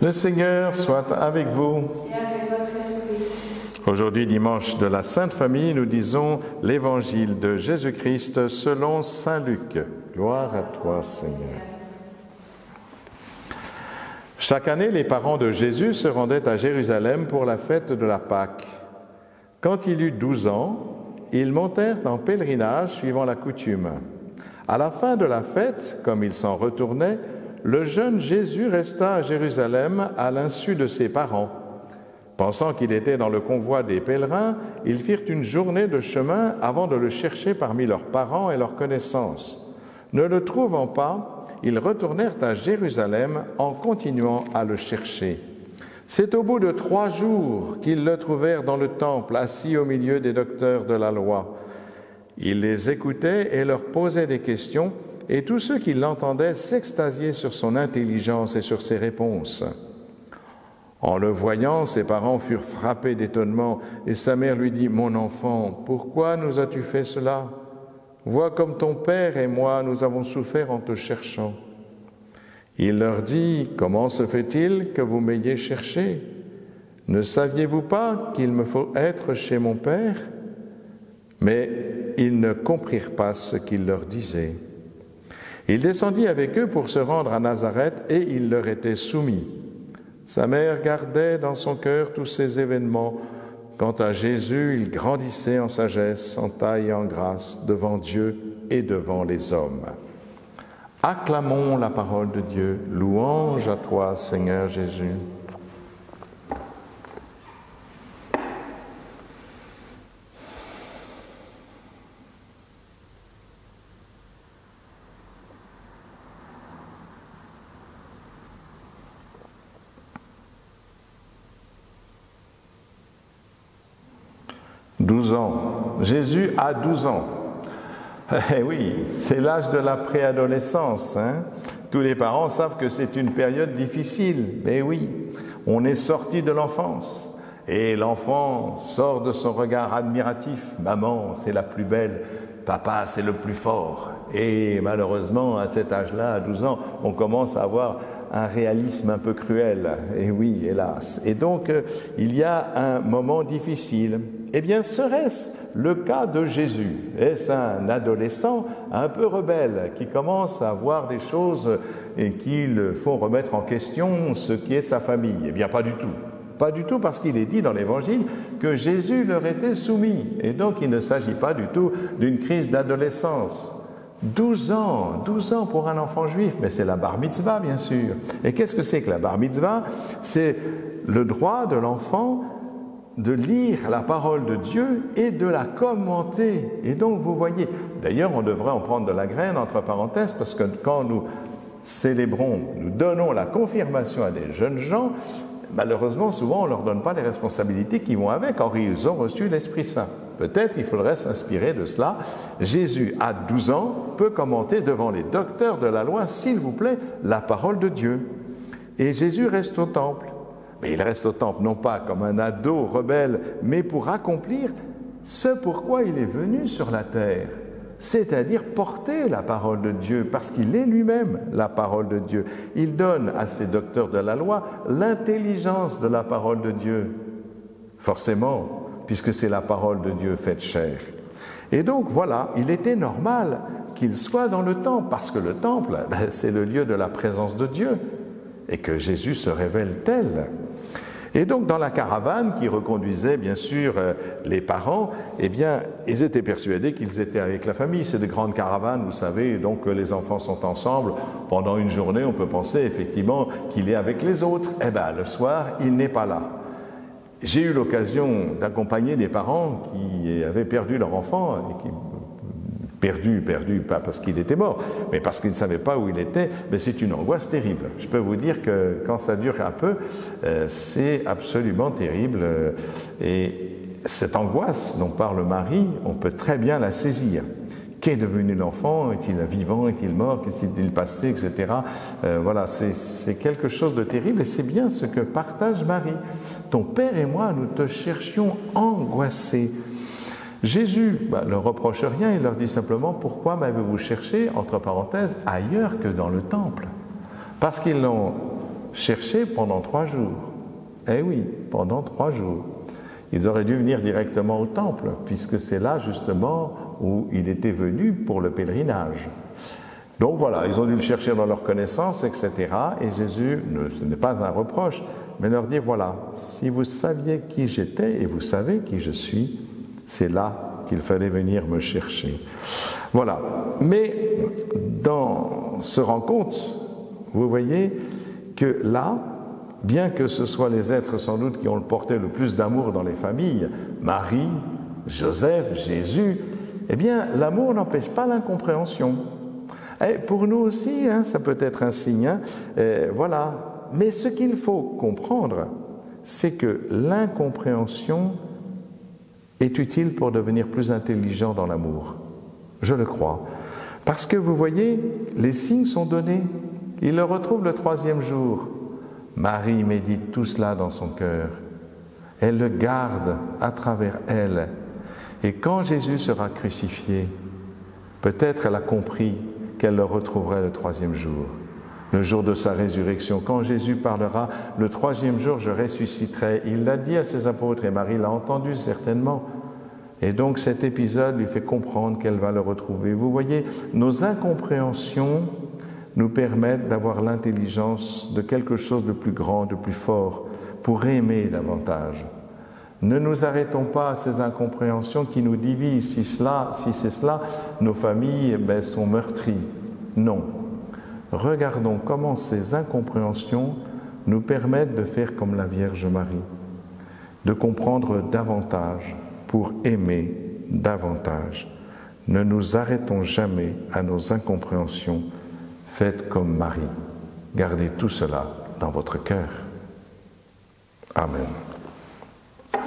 Le Seigneur soit avec vous. Et avec votre esprit. Aujourd'hui, dimanche de la Sainte Famille, nous disons l'Évangile de Jésus-Christ selon saint Luc. Gloire à toi, Seigneur. Chaque année, les parents de Jésus se rendaient à Jérusalem pour la fête de la Pâque. Quand il eut 12 ans, ils montèrent en pèlerinage suivant la coutume. À la fin de la fête, comme ils s'en retournaient, le jeune Jésus resta à Jérusalem à l'insu de ses parents. Pensant qu'il était dans le convoi des pèlerins, ils firent une journée de chemin avant de le chercher parmi leurs parents et leurs connaissances. Ne le trouvant pas, ils retournèrent à Jérusalem en continuant à le chercher. C'est au bout de 3 jours qu'ils le trouvèrent dans le temple, assis au milieu des docteurs de la loi. Il les écoutait et leur posait des questions, et tous ceux qui l'entendaient s'extasiaient sur son intelligence et sur ses réponses. En le voyant, ses parents furent frappés d'étonnement, et sa mère lui dit « Mon enfant, pourquoi nous as-tu fait cela? Vois comme ton père et moi, nous avons souffert en te cherchant. » Il leur dit « Comment se fait-il que vous m'ayez cherché? Ne saviez-vous pas qu'il me faut être chez mon père ?» Mais ils ne comprirent pas ce qu'il leur disait. Il descendit avec eux pour se rendre à Nazareth et il leur était soumis. Sa mère gardait dans son cœur tous ces événements. Quant à Jésus, il grandissait en sagesse, en taille et en grâce devant Dieu et devant les hommes. Acclamons la parole de Dieu. Louange à toi, Seigneur Jésus. « 12 ans. Jésus a 12 ans. Eh oui, c'est l'âge de la préadolescence. Tous les parents savent que c'est une période difficile. Mais oui, on est sorti de l'enfance. Et l'enfant sort de son regard admiratif. Maman, c'est la plus belle. Papa, c'est le plus fort. Et malheureusement, à cet âge-là, à 12 ans, on commence à avoir un réalisme un peu cruel. Et oui, hélas. Et donc, il y a un moment difficile. Eh bien, serait-ce le cas de Jésus? Est-ce un adolescent un peu rebelle qui commence à voir des choses et qui le font remettre en question ce qui est sa famille? Eh bien, pas du tout. Pas du tout, parce qu'il est dit dans l'Évangile que Jésus leur était soumis. Et donc, il ne s'agit pas du tout d'une crise d'adolescence. 12 ans pour un enfant juif, mais c'est la bar mitzvah, bien sûr. Et qu'est-ce que c'est que la bar mitzvah? C'est le droit de l'enfant de lire la parole de Dieu et de la commenter. Et donc, vous voyez, d'ailleurs, on devrait en prendre de la graine, entre parenthèses, parce que quand nous célébrons, nous donnons la confirmation à des jeunes gens, malheureusement, souvent, on ne leur donne pas les responsabilités qui vont avec. Or, ils ont reçu l'Esprit Saint. Peut-être il faudrait s'inspirer de cela. Jésus, à 12 ans, peut commenter devant les docteurs de la loi, s'il vous plaît, la parole de Dieu. Et Jésus reste au temple. Mais il reste au temple, non pas comme un ado rebelle, mais pour accomplir ce pourquoi il est venu sur la terre, c'est-à-dire porter la parole de Dieu, parce qu'il est lui-même la parole de Dieu. Il donne à ces docteurs de la loi l'intelligence de la parole de Dieu, forcément, puisque c'est la parole de Dieu faite chair. Et donc voilà, il était normal qu'il soit dans le temple, parce que le temple, c'est le lieu de la présence de Dieu, et que Jésus se révèle tel. Et donc, dans la caravane qui reconduisait, bien sûr, les parents, eh bien, ils étaient persuadés qu'ils étaient avec la famille. C'est de grandes caravanes, vous savez, donc les enfants sont ensemble. Pendant une journée, on peut penser effectivement qu'il est avec les autres. Eh bien, le soir, il n'est pas là. J'ai eu l'occasion d'accompagner des parents qui avaient perdu leur enfant, et qui perdu, pas parce qu'il était mort, mais parce qu'ils ne savaient pas où il était, mais c'est une angoisse terrible. Je peux vous dire que quand ça dure un peu, c'est absolument terrible. Et cette angoisse dont parle Marie, on peut très bien la saisir. Qu'est devenu l'enfant? Est-il vivant? Est-il mort? Qu'est-ce qui s'est passé? Etc. Voilà, c'est quelque chose de terrible et c'est bien ce que partage Marie. Ton père et moi, nous te cherchions angoissés. Jésus ne leur reproche rien, il leur dit simplement « Pourquoi m'avez-vous cherché, entre parenthèses, ailleurs que dans le temple ?» Parce qu'ils l'ont cherché pendant 3 jours. Eh oui, pendant 3 jours. Ils auraient dû venir directement au temple, puisque c'est là justement où il était venu pour le pèlerinage. Donc voilà, ils ont dû le chercher dans leur connaissance, etc. Et Jésus, ce n'est pas un reproche, mais leur dit, voilà, si vous saviez qui j'étais et vous savez qui je suis, c'est là qu'il fallait venir me chercher. Voilà. Mais dans ce rencontre, vous voyez que là, bien que ce soit les êtres sans doute qui ont porté le plus d'amour dans les familles, Marie, Joseph, Jésus, eh bien l'amour n'empêche pas l'incompréhension. Et pour nous aussi, ça peut être un signe, voilà. Mais ce qu'il faut comprendre, c'est que l'incompréhension est utile pour devenir plus intelligent dans l'amour. Je le crois. Parce que vous voyez, les signes sont donnés. Il le retrouve le 3e jour. Marie médite tout cela dans son cœur. Elle le garde à travers elle. Et quand Jésus sera crucifié, peut-être elle a compris qu'elle le retrouverait le 3e jour, le jour de sa résurrection. Quand Jésus parlera, le 3e jour, je ressusciterai. Il l'a dit à ses apôtres et Marie l'a entendu certainement. Et donc cet épisode lui fait comprendre qu'elle va le retrouver. Vous voyez, nos incompréhensions nous permettent d'avoir l'intelligence de quelque chose de plus grand, de plus fort, pour aimer davantage. Ne nous arrêtons pas à ces incompréhensions qui nous divisent. Si c'est cela, nos familles sont meurtries. Non. Regardons comment ces incompréhensions nous permettent de faire comme la Vierge Marie, de comprendre davantage pour aimer davantage. Ne nous arrêtons jamais à nos incompréhensions. Faites comme Marie. Gardez tout cela dans votre cœur. Amen.